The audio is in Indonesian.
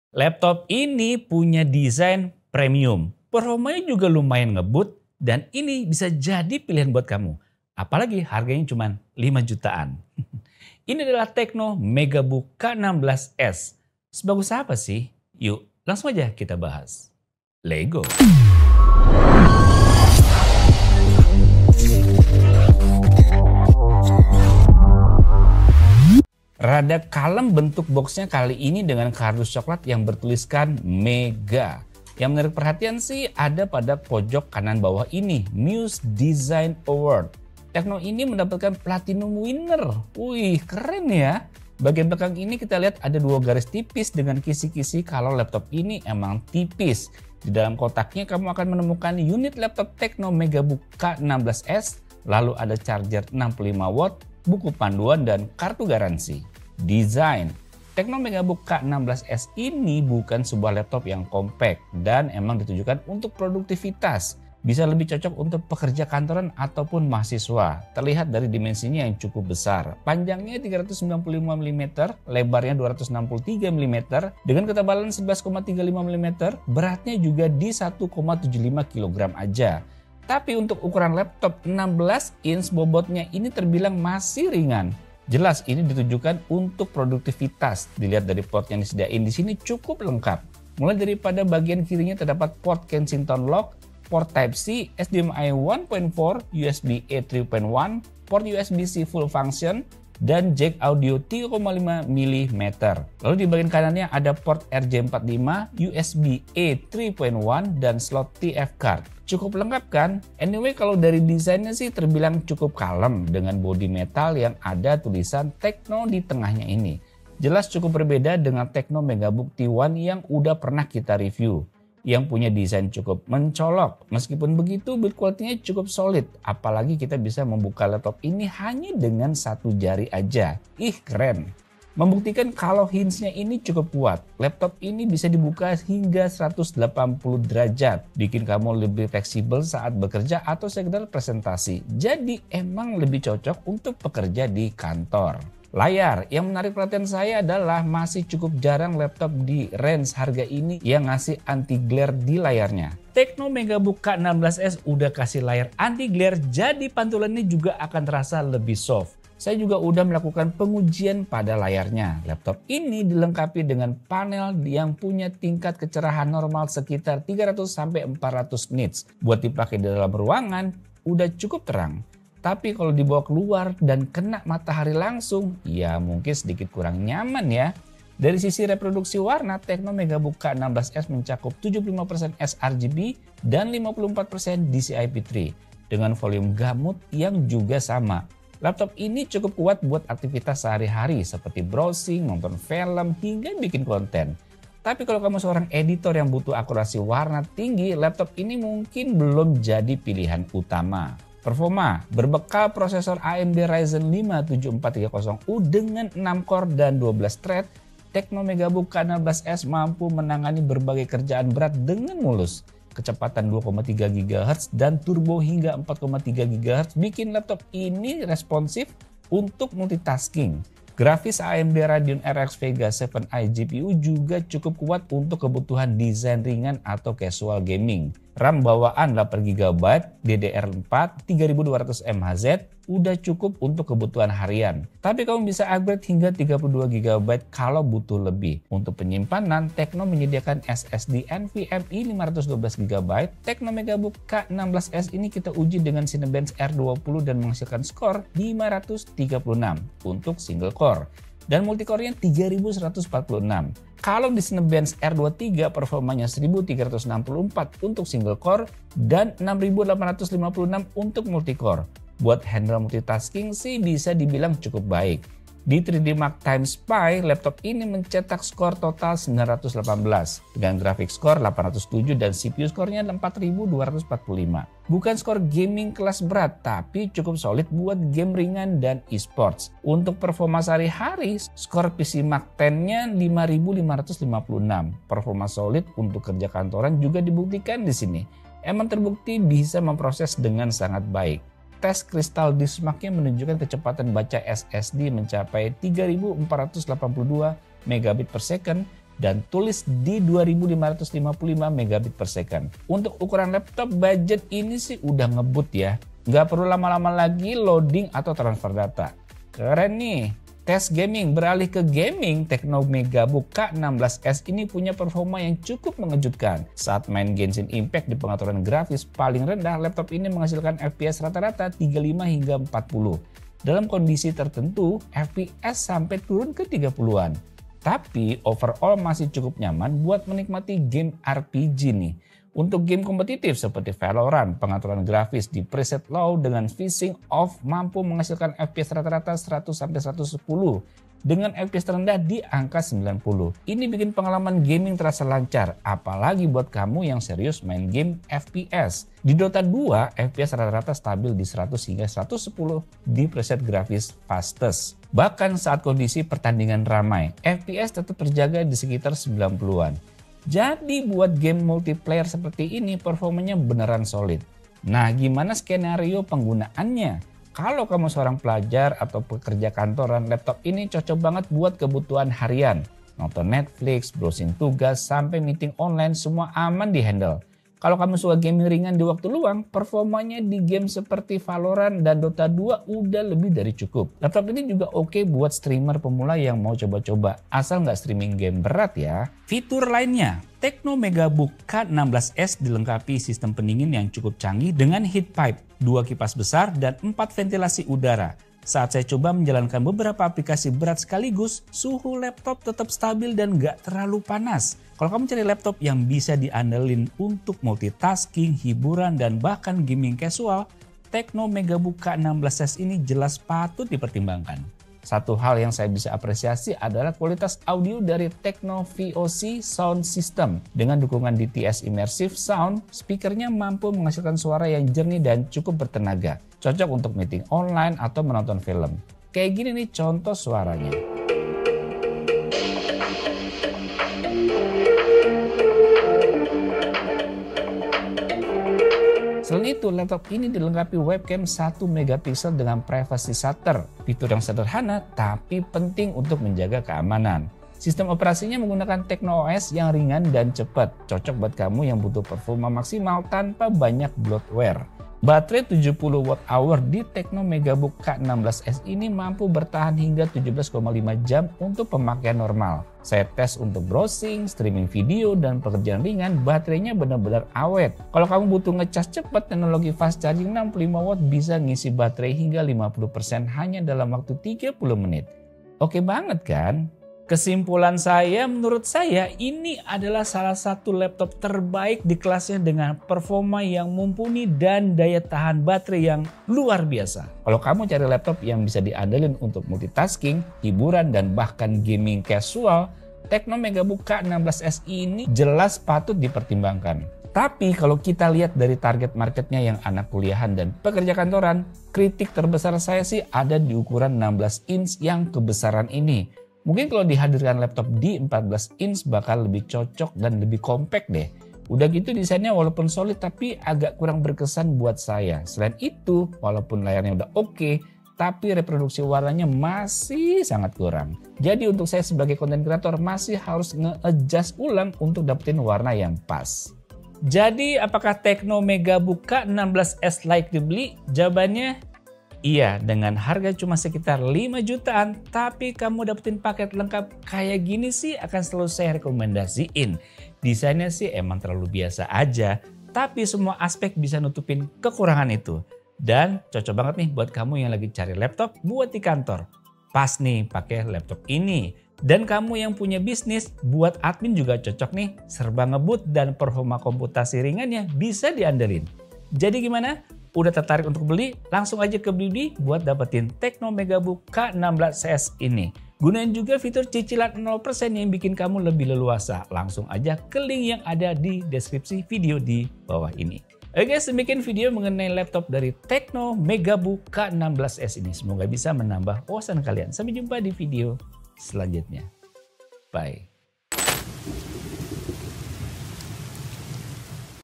Laptop ini punya desain premium, performanya juga lumayan ngebut dan ini bisa jadi pilihan buat kamu. Apalagi harganya cuma 5 jutaan. Ini adalah Tecno Megabook K16S. Sebagus apa sih? Yuk langsung aja kita bahas. Lego. Rada kalem bentuk boxnya kali ini dengan kardus coklat yang bertuliskan Mega. Yang menarik perhatian sih ada pada pojok kanan bawah ini, Muse Design Award. Tecno ini mendapatkan Platinum Winner. Wih, keren ya. Bagian belakang ini kita lihat ada dua garis tipis dengan kisi-kisi kalau laptop ini emang tipis. Di dalam kotaknya kamu akan menemukan unit laptop Tecno Megabook K16S, lalu ada charger 65 watt, buku panduan dan kartu garansi. Desain Tecno Megabook K16S ini bukan sebuah laptop yang compact dan emang ditujukan untuk produktivitas. Bisa lebih cocok untuk pekerja kantoran ataupun mahasiswa. Terlihat dari dimensinya yang cukup besar. Panjangnya 395 mm, lebarnya 263 mm, dengan ketebalan 11,35 mm, beratnya juga di 1,75 kg aja. Tapi untuk ukuran laptop 16 inch bobotnya ini terbilang masih ringan. Jelas ini ditujukan untuk produktivitas. Dilihat dari port yang disediain di sini cukup lengkap. Mulai daripada bagian kirinya terdapat port Kensington Lock, port Type-C, HDMI 1.4, USB-A 3.1, port USB-C full function, dan jack audio 3,5 mm. Lalu di bagian kanannya ada port RJ45, USB-A 3.1, dan slot TF card. Cukup lengkap kan? Anyway, kalau dari desainnya sih terbilang cukup kalem dengan bodi metal yang ada tulisan Tecno di tengahnya ini. Jelas cukup berbeda dengan Tecno Megabook T1 yang udah pernah kita review, yang punya desain cukup mencolok. Meskipun begitu, build quality-nya cukup solid. Apalagi kita bisa membuka laptop ini hanya dengan satu jari aja. Ih, keren! Membuktikan kalau hinge-nya ini cukup kuat. Laptop ini bisa dibuka hingga 180 derajat. Bikin kamu lebih fleksibel saat bekerja atau sekedar presentasi. Jadi emang lebih cocok untuk pekerja di kantor. Layar, yang menarik perhatian saya adalah masih cukup jarang laptop di range harga ini yang ngasih anti-glare di layarnya. Tecno Megabook K16S udah kasih layar anti-glare, jadi pantulannya juga akan terasa lebih soft. Saya juga udah melakukan pengujian pada layarnya. Laptop ini dilengkapi dengan panel yang punya tingkat kecerahan normal sekitar 300-400 nits. Buat dipakai di dalam ruangan, udah cukup terang. Tapi kalau dibawa keluar dan kena matahari langsung, ya mungkin sedikit kurang nyaman ya. Dari sisi reproduksi warna, Tecno Megabook K16S mencakup 75% sRGB dan 54% DCI-P3 dengan volume gamut yang juga sama. Laptop ini cukup kuat buat aktivitas sehari-hari seperti browsing, nonton film, hingga bikin konten. Tapi kalau kamu seorang editor yang butuh akurasi warna tinggi, laptop ini mungkin belum jadi pilihan utama. Performa, berbekal prosesor AMD Ryzen 5 7430U dengan 6 core dan 12 thread, Tecno Megabook K16S mampu menangani berbagai kerjaan berat dengan mulus. Kecepatan 2,3 GHz dan turbo hingga 4,3 GHz bikin laptop ini responsif untuk multitasking. Grafis AMD Radeon RX Vega 7i GPU juga cukup kuat untuk kebutuhan desain ringan atau casual gaming. RAM bawaan 8GB, DDR4 3200 mHz udah cukup untuk kebutuhan harian. Tapi kamu bisa upgrade hingga 32GB kalau butuh lebih. Untuk penyimpanan, Tecno menyediakan SSD NVMe 512GB. Tecno Megabook K16S ini kita uji dengan Cinebench R20 dan menghasilkan skor 536 untuk single core. Dan multicore-nya 3146. Kalau di Cinebench R23 performanya 1364 untuk single core dan 6856 untuk multicore. Buat handle multitasking sih bisa dibilang cukup baik. Di 3D Mark Time Spy, laptop ini mencetak skor total 918 dengan grafik skor 807 dan CPU skornya 4245. Bukan skor gaming kelas berat, tapi cukup solid buat game ringan dan esports. Untuk performa sehari-hari, skor PC Mark 10-nya 5556. Performa solid untuk kerja kantoran juga dibuktikan di sini. Emang terbukti bisa memproses dengan sangat baik. Tes Crystal Disk Mark-nya menunjukkan kecepatan baca SSD mencapai 3482 megabit per second dan tulis di 2555 megabit per second. Untuk ukuran laptop budget ini sih udah ngebut ya. Nggak perlu lama-lama lagi loading atau transfer data. Keren nih. Tes gaming, beralih ke gaming, Tecno Megabook K16S ini punya performa yang cukup mengejutkan. Saat main Genshin Impact di pengaturan grafis paling rendah, laptop ini menghasilkan FPS rata-rata 35 hingga 40. Dalam kondisi tertentu, FPS sampai turun ke 30-an. Tapi overall masih cukup nyaman buat menikmati game RPG nih. Untuk game kompetitif seperti Valorant, pengaturan grafis di preset low dengan phasing off mampu menghasilkan FPS rata-rata 100-110 dengan FPS terendah di angka 90. Ini bikin pengalaman gaming terasa lancar, apalagi buat kamu yang serius main game FPS. Di Dota 2, FPS rata-rata stabil di 100 hingga 110 di preset grafis fastest. Bahkan saat kondisi pertandingan ramai, FPS tetap terjaga di sekitar 90-an. Jadi buat game multiplayer seperti ini performanya beneran solid. Nah, gimana skenario penggunaannya? Kalau kamu seorang pelajar atau pekerja kantoran, laptop ini cocok banget buat kebutuhan harian. Nonton Netflix, browsing tugas, sampai meeting online semua aman di handle. Kalau kamu suka gaming ringan di waktu luang, performanya di game seperti Valorant dan Dota 2 udah lebih dari cukup. Laptop ini juga oke buat streamer pemula yang mau coba-coba, asal nggak streaming game berat ya. Fitur lainnya, Tecno Megabook K16S dilengkapi sistem pendingin yang cukup canggih dengan heat pipe, 2 kipas besar dan 4 ventilasi udara. Saat saya coba menjalankan beberapa aplikasi berat sekaligus, suhu laptop tetap stabil dan gak terlalu panas. Kalau kamu cari laptop yang bisa diandelin untuk multitasking, hiburan, dan bahkan gaming casual, Tecno Megabook K16S ini jelas patut dipertimbangkan. Satu hal yang saya bisa apresiasi adalah kualitas audio dari Tecno VOC Sound System. Dengan dukungan DTS Immersive Sound, speakernya mampu menghasilkan suara yang jernih dan cukup bertenaga. Cocok untuk meeting online atau menonton film. Kayak gini nih contoh suaranya. Selain itu, laptop ini dilengkapi webcam 1 megapiksel dengan privacy shutter. Fitur yang sederhana tapi penting untuk menjaga keamanan. Sistem operasinya menggunakan Tecno OS yang ringan dan cepat. Cocok buat kamu yang butuh performa maksimal tanpa banyak bloatware. Baterai 70 Wh di Tecno Megabook K16S ini mampu bertahan hingga 17,5 jam untuk pemakaian normal. Saya tes untuk browsing, streaming video, dan pekerjaan ringan, baterainya benar-benar awet. Kalau kamu butuh ngecas cepat, teknologi fast charging 65 watt bisa ngisi baterai hingga 50% hanya dalam waktu 30 menit. Oke banget kan? Kesimpulan saya, menurut saya ini adalah salah satu laptop terbaik di kelasnya dengan performa yang mumpuni dan daya tahan baterai yang luar biasa. Kalau kamu cari laptop yang bisa diandelin untuk multitasking, hiburan, dan bahkan gaming casual, Tecno Megabook K16S ini jelas patut dipertimbangkan. Tapi kalau kita lihat dari target marketnya yang anak kuliahan dan pekerja kantoran, kritik terbesar saya sih ada di ukuran 16 inch yang kebesaran ini. Mungkin kalau dihadirkan laptop di 14 inch bakal lebih cocok dan lebih compact deh. Udah gitu desainnya walaupun solid tapi agak kurang berkesan buat saya. Selain itu, walaupun layarnya udah oke, tapi reproduksi warnanya masih sangat kurang. Jadi untuk saya sebagai konten kreator masih harus nge-adjust ulang untuk dapetin warna yang pas. Jadi apakah Tecno Megabook K16S layak dibeli? Jawabannya iya, dengan harga cuma sekitar 5 jutaan, tapi kamu dapetin paket lengkap kayak gini sih akan selalu saya rekomendasiin. Desainnya sih emang terlalu biasa aja, tapi semua aspek bisa nutupin kekurangan itu. Dan cocok banget nih buat kamu yang lagi cari laptop buat di kantor. Pas nih pakai laptop ini. Dan kamu yang punya bisnis, buat admin juga cocok nih, serba ngebut dan performa komputasi ringannya bisa diandelin. Jadi gimana? Udah tertarik untuk beli? Langsung aja ke Blibli buat dapetin Tecno Megabook K16S ini. Gunain juga fitur cicilan 0% yang bikin kamu lebih leluasa. Langsung aja ke link yang ada di deskripsi video di bawah ini. Oke guys, demikian video mengenai laptop dari Tecno Megabook K16S ini. Semoga bisa menambah wawasan kalian. Sampai jumpa di video selanjutnya. Bye.